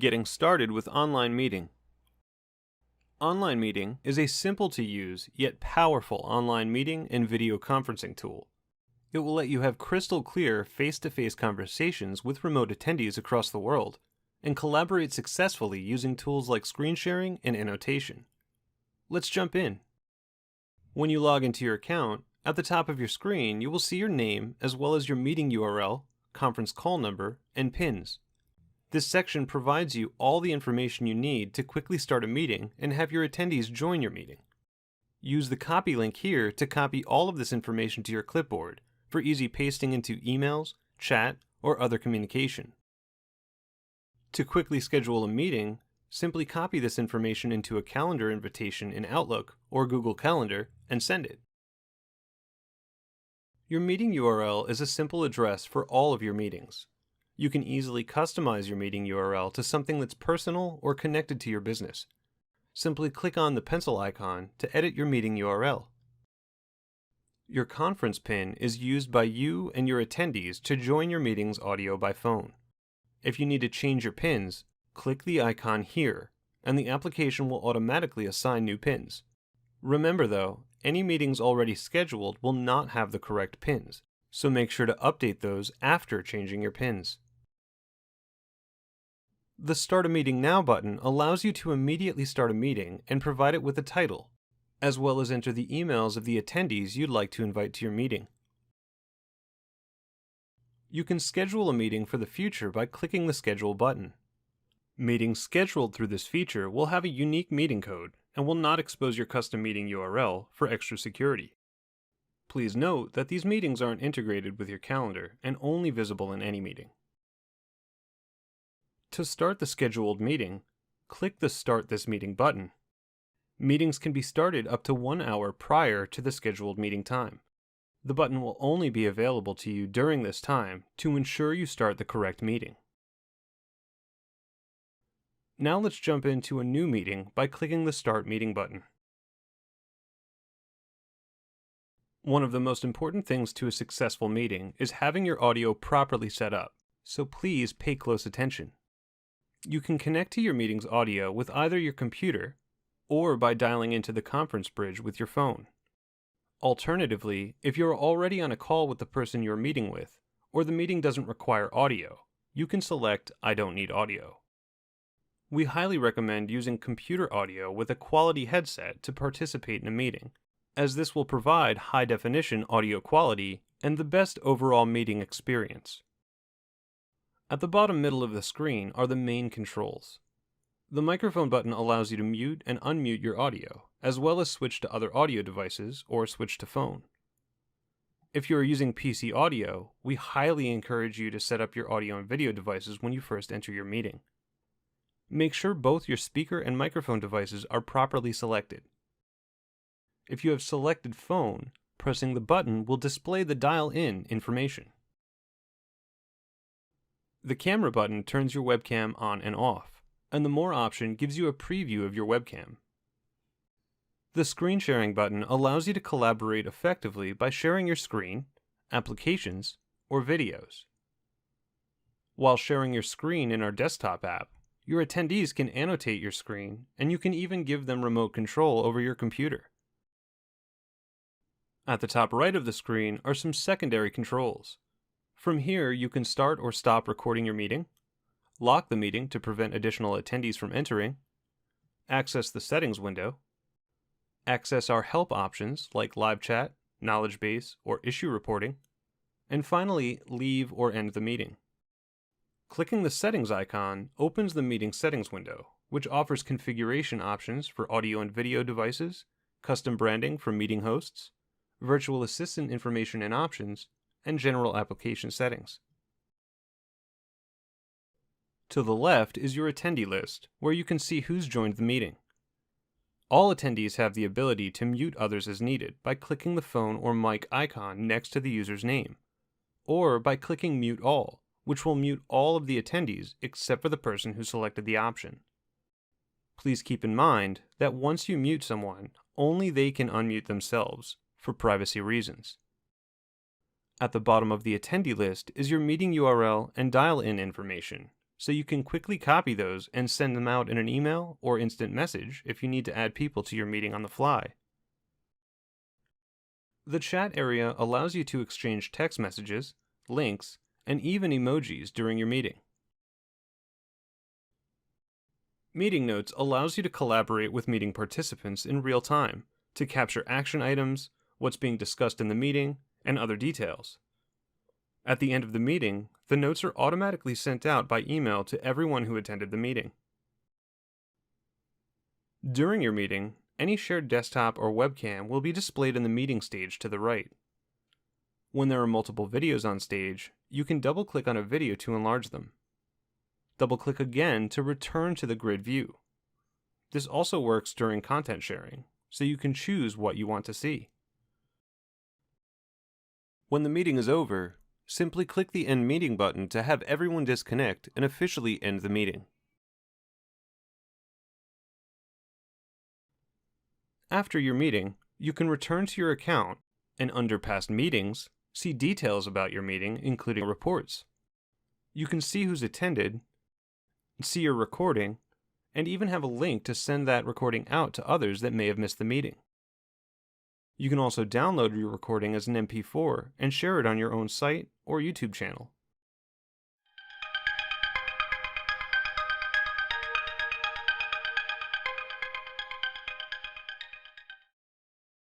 Getting started with online meeting. Online meeting is a simple to use yet powerful online meeting and video conferencing tool. It will let you have crystal clear face-to-face conversations with remote attendees across the world and collaborate successfully using tools like screen sharing and annotation. Let's jump in. When you log into your account, at the top of your screen you will see your name as well as your meeting URL, conference call number, and pins. This section provides you all the information you need to quickly start a meeting and have your attendees join your meeting. Use the copy link here to copy all of this information to your clipboard for easy pasting into emails, chat, or other communication. To quickly schedule a meeting, simply copy this information into a calendar invitation in Outlook or Google Calendar and send it. Your meeting URL is a simple address for all of your meetings. You can easily customize your meeting URL to something that's personal or connected to your business. Simply click on the pencil icon to edit your meeting URL. Your conference pin is used by you and your attendees to join your meeting's audio by phone. If you need to change your pins, click the icon here, and the application will automatically assign new pins. Remember though, any meetings already scheduled will not have the correct pins, so make sure to update those after changing your pins. The Start a Meeting Now button allows you to immediately start a meeting and provide it with a title, as well as enter the emails of the attendees you'd like to invite to your meeting. You can schedule a meeting for the future by clicking the Schedule button. Meetings scheduled through this feature will have a unique meeting code and will not expose your custom meeting URL for extra security. Please note that these meetings aren't integrated with your calendar and only visible in any meeting. To start the scheduled meeting, click the Start This Meeting button. Meetings can be started up to 1 hour prior to the scheduled meeting time. The button will only be available to you during this time to ensure you start the correct meeting. Now let's jump into a new meeting by clicking the Start Meeting button. One of the most important things to a successful meeting is having your audio properly set up, so please pay close attention. You can connect to your meeting's audio with either your computer or by dialing into the conference bridge with your phone. Alternatively, if you're already on a call with the person you're meeting with, or the meeting doesn't require audio, you can select I don't need audio. We highly recommend using computer audio with a quality headset to participate in a meeting, as this will provide high-definition audio quality and the best overall meeting experience. At the bottom middle of the screen are the main controls. The microphone button allows you to mute and unmute your audio, as well as switch to other audio devices or switch to phone. If you are using PC audio, we highly encourage you to set up your audio and video devices when you first enter your meeting. Make sure both your speaker and microphone devices are properly selected. If you have selected phone, pressing the button will display the dial-in information. The camera button turns your webcam on and off, and the More option gives you a preview of your webcam. The Screen Sharing button allows you to collaborate effectively by sharing your screen, applications, or videos. While sharing your screen in our desktop app, your attendees can annotate your screen, and you can even give them remote control over your computer. At the top right of the screen are some secondary controls. From here, you can start or stop recording your meeting, lock the meeting to prevent additional attendees from entering, access the settings window, access our help options like live chat, knowledge base, or issue reporting, and finally, leave or end the meeting. Clicking the settings icon opens the meeting settings window, which offers configuration options for audio and video devices, custom branding for meeting hosts, virtual assistant information and options, and general application settings. To the left is your attendee list, where you can see who's joined the meeting. All attendees have the ability to mute others as needed by clicking the phone or mic icon next to the user's name, or by clicking Mute All, which will mute all of the attendees except for the person who selected the option. Please keep in mind that once you mute someone, only they can unmute themselves for privacy reasons. At the bottom of the attendee list is your meeting URL and dial-in information, so you can quickly copy those and send them out in an email or instant message if you need to add people to your meeting on the fly. The chat area allows you to exchange text messages, links, and even emojis during your meeting. Meeting Notes allows you to collaborate with meeting participants in real time to capture action items, what's being discussed in the meeting, and other details. At the end of the meeting, the notes are automatically sent out by email to everyone who attended the meeting. During your meeting, any shared desktop or webcam will be displayed in the meeting stage to the right. When there are multiple videos on stage, you can double-click on a video to enlarge them. Double-click again to return to the grid view. This also works during content sharing, so you can choose what you want to see. When the meeting is over, simply click the End Meeting button to have everyone disconnect and officially end the meeting. After your meeting, you can return to your account and under Past Meetings, see details about your meeting, including reports. You can see who's attended, see your recording, and even have a link to send that recording out to others that may have missed the meeting. You can also download your recording as an MP4 and share it on your own site or YouTube channel.